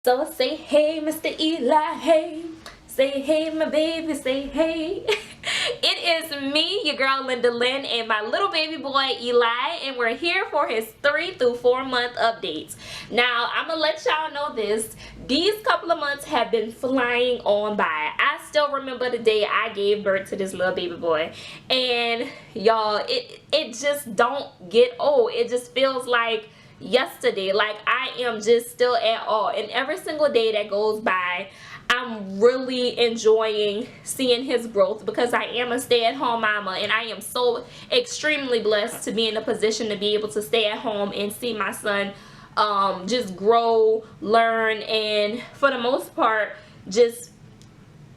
So say hey, Mr. Eli, hey. Say hey, my baby, say hey. It is me, your girl Lynn, and my little baby boy Eli, and we're here for his 3 through 4 month updates. Now, I'm gonna let y'all know this. These couple of months have been flying on by. I still remember the day I gave birth to this little baby boy, and y'all, it just don't get old. It just feels like yesterday. Like, I am just still at awe, and every single day that goes by I'm really enjoying seeing his growth, because I am a stay-at-home mama, and I am so extremely blessed to be in a position to be able to stay at home and see my son just grow, learn, and for the most part just,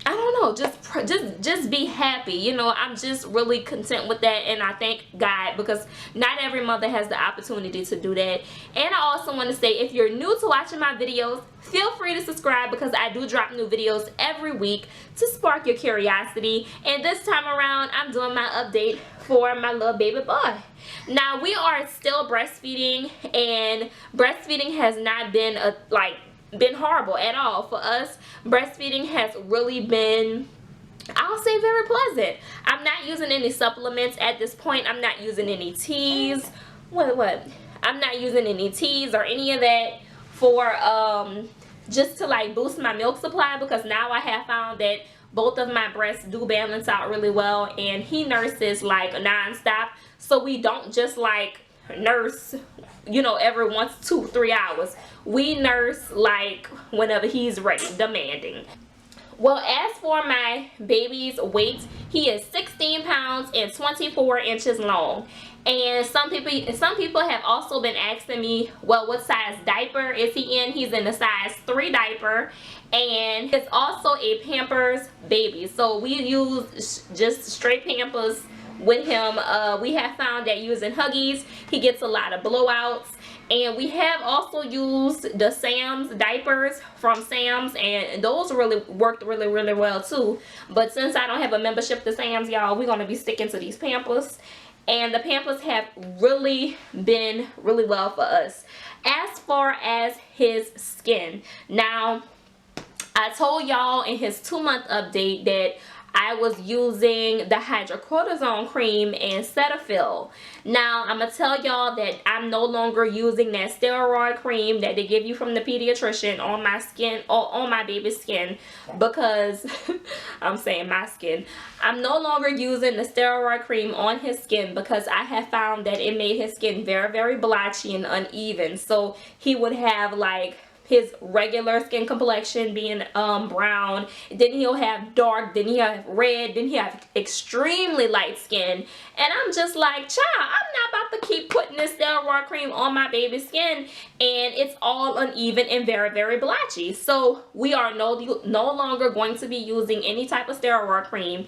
I don't know, just be happy. You know, I'm just really content with that, and I thank God, because not every mother has the opportunity to do that. And I also want to say, if you're new to watching my videos, feel free to subscribe, because I do drop new videos every week to spark your curiosity. And this time around, I'm doing my update for my little baby boy. Now, we are still breastfeeding, and breastfeeding has not been been horrible at all for us. Breastfeeding has really been, I'll say, very pleasant. I'm not using any supplements at this point. I'm not using any teas. What? I'm not using any teas or any of that for just to like boost my milk supply, because now I have found that both of my breasts do balance out really well, and he nurses like non-stop, so we don't just like nurse, you know, every 1 to 3 hours. We nurse like whenever he's ready, demanding. Well, as for my baby's weight, he is 16 pounds and 24 inches long. And some people have also been asking me, well, what size diaper is he in? He's in a size 3 diaper, and it's also a Pampers baby. So we use just straight Pampers with him. We have found that using Huggies, he gets a lot of blowouts. And we have also used the Sam's diapers from Sam's, and those really worked really well too. But since I don't have a membership to Sam's, y'all, we're going to be sticking to these Pampers. And the Pampers have really been really well for us. As far as his skin, now, I told y'all in his 2-month update that I was using the hydrocortisone cream and Cetaphil. Now, I'm going to tell y'all that I'm no longer using that steroid cream that they give you from the pediatrician on my skin, or on my baby's skin, because I'm saying my skin. I'm no longer using the steroid cream on his skin, because I have found that it made his skin very blotchy and uneven. So he would have like his regular skin complexion being brown, then he'll have dark, then he'll have red, then he'll have extremely light skin. And I'm just like, child, I'm not about to keep putting this steroid cream on my baby's skin, and it's all uneven and very blotchy. So we are no longer going to be using any type of steroid cream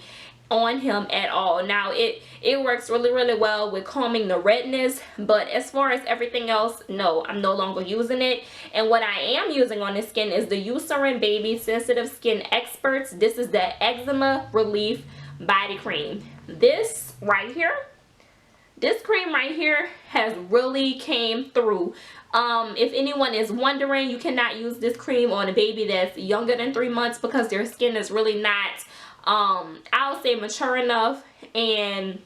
on him at all. Now, it works really well with calming the redness, but as far as everything else, no, I'm no longer using it. And what I am using on his skin is the Eucerin Baby Sensitive Skin Experts. This is the Eczema Relief Body Cream. This right here, this cream right here has really came through. If anyone is wondering, you cannot use this cream on a baby that's younger than 3 months, because their skin is really not I'll say mature enough, and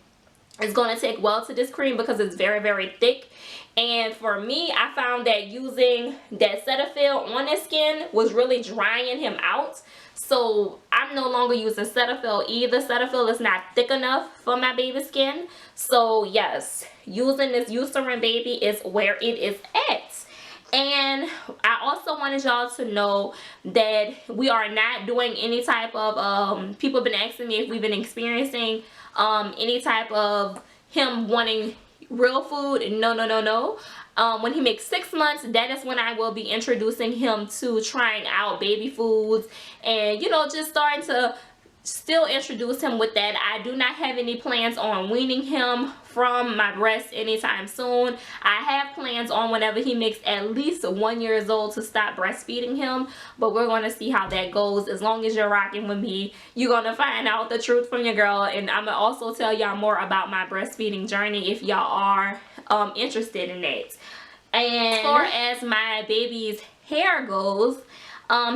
it's going to take well to this cream because it's very thick. And for me, I found that using that Cetaphil on his skin was really drying him out. So I'm no longer using Cetaphil either. Cetaphil is not thick enough for my baby's skin. So yes, using this Eucerin Baby is where it is at. And I also wanted y'all to know that we are not doing any type of, people have been asking me if we've been experiencing any type of him wanting real food. No. When he makes 6 months, that is when I will be introducing him to trying out baby foods, and, you know, just starting to still introduce him with that. I do not have any plans on weaning him from my breast anytime soon. I have plans on whenever he makes at least 1 year old to stop breastfeeding him, but we're going to see how that goes. As long as you're rocking with me, you're going to find out the truth from your girl, and I'm going to also tell y'all more about my breastfeeding journey if y'all are interested in that. And as far as my baby's hair goes,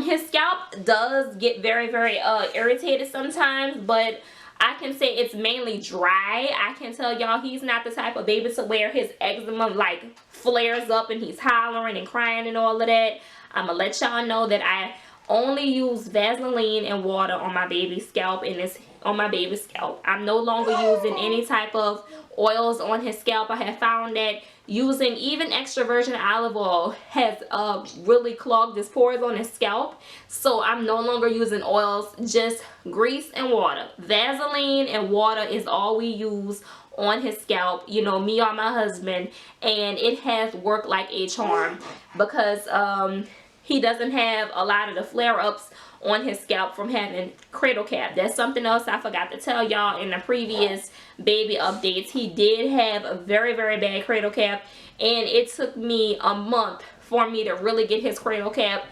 His scalp does get very, very irritated sometimes, but I can say it's mainly dry. I can tell y'all he's not the type of baby to where his eczema like flares up and he's hollering and crying and all of that. I'm gonna let y'all know that I only use Vaseline and water on my baby's scalp, and it's on my baby's scalp. I'm no longer using any type of oils on his scalp. I have found that using even extra virgin olive oil has really clogged his pores on his scalp. So I'm no longer using oils, just grease and water. Vaseline and water is all we use on his scalp, you know, me or my husband, and it has worked like a charm because he doesn't have a lot of the flare-ups on his scalp from having cradle cap. That's something else I forgot to tell y'all in the previous baby updates. He did have a very, very bad cradle cap, and it took me a month for me to really get his cradle cap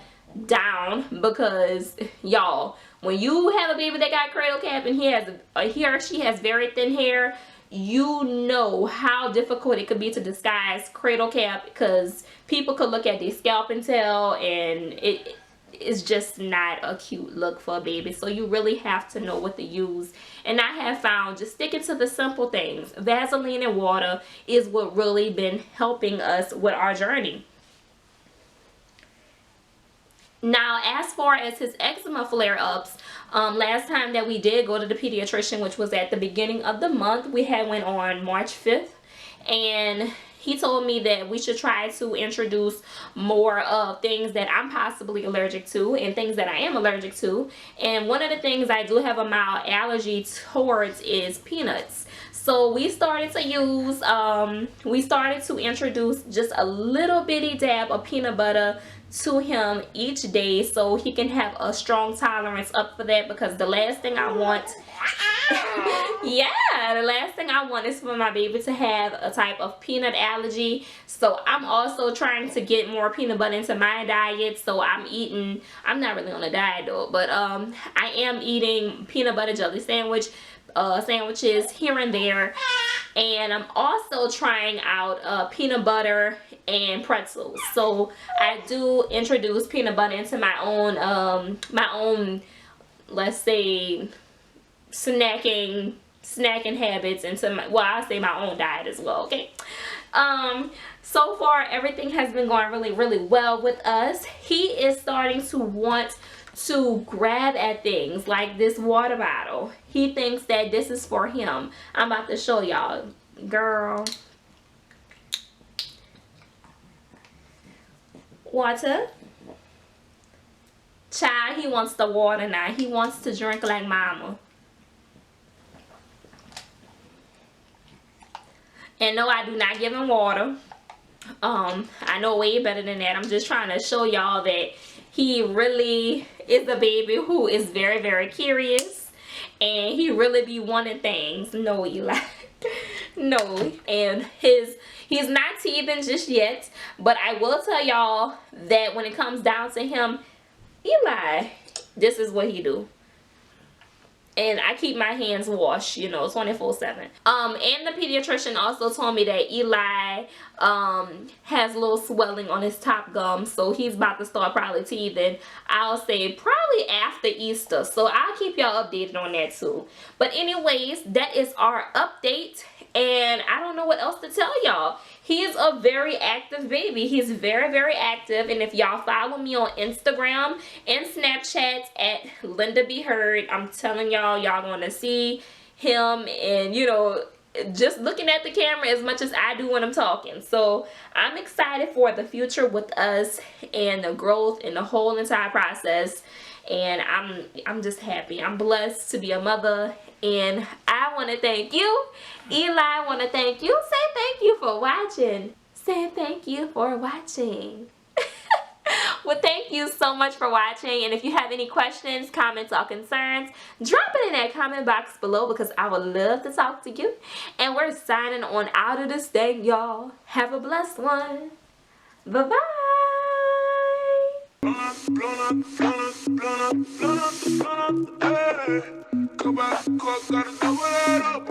down because, y'all, when you have a baby that got cradle cap and he or she has very thin hair, you know how difficult it could be to disguise cradle cap because people could look at their scalp and tell, and it is just not a cute look for a baby. So you really have to know what to use, and I have found just sticking to the simple things. Vaseline and water is what really been helping us with our journey. Now, as far as his eczema flare-ups, last time that we did go to the pediatrician, which was at the beginning of the month, we had went on March 5th, and he told me that we should try to introduce more of things that I'm possibly allergic to and things that I am allergic to. And one of the things I do have a mild allergy towards is peanuts. So we started to introduce just a little bitty dab of peanut butter to him each day so he can have a strong tolerance up for that, because the last thing I want yeah, the last thing I want is for my baby to have a type of peanut allergy. So I'm also trying to get more peanut butter into my diet. So I'm not really on a diet though, but I am eating peanut butter jelly sandwiches here and there, and I'm also trying out peanut butter and pretzels. So I do introduce peanut butter into my own let's say snacking habits into I say my own diet as well. Okay, so far everything has been going really, really well with us. He is starting to want to grab at things like this water bottle. He thinks that this is for him. I'm about to show y'all. Girl, water. Child, he wants the water now. He wants to drink like mama. And no, I do not give him water. I know way better than that. I'm just trying to show y'all that he really is a baby who is very, very curious, and he really be wanting things. No, Eli. No. And he's not teething just yet, but I will tell y'all that when it comes down to him, Eli, this is what he do. And I keep my hands washed, you know, 24/7. And the pediatrician also told me that Eli has a little swelling on his top gum, so he's about to start probably teething. I'll say probably after Easter, so I'll keep y'all updated on that too. But anyways, that is our update, and I don't know what else to tell y'all. He is a very active baby. He's very, very active. And if y'all follow me on Instagram and Snapchat at Linda Be Heard, I'm telling y'all going to see him, and you know, just looking at the camera as much as I do when I'm talking. So I'm excited for the future with us and the growth and the whole entire process. And I'm just happy. I'm blessed to be a mother, and I want to thank you. Eli, I want to thank you. Say thank you for watching. Say thank you for watching. Well, thank you so much for watching, and if you have any questions, comments, or concerns, drop it in that comment box below, because I would love to talk to you. And we're signing on out of this thing, y'all. Have a blessed one. Bye-bye. Blown up, hey. Go back, gotta double that up.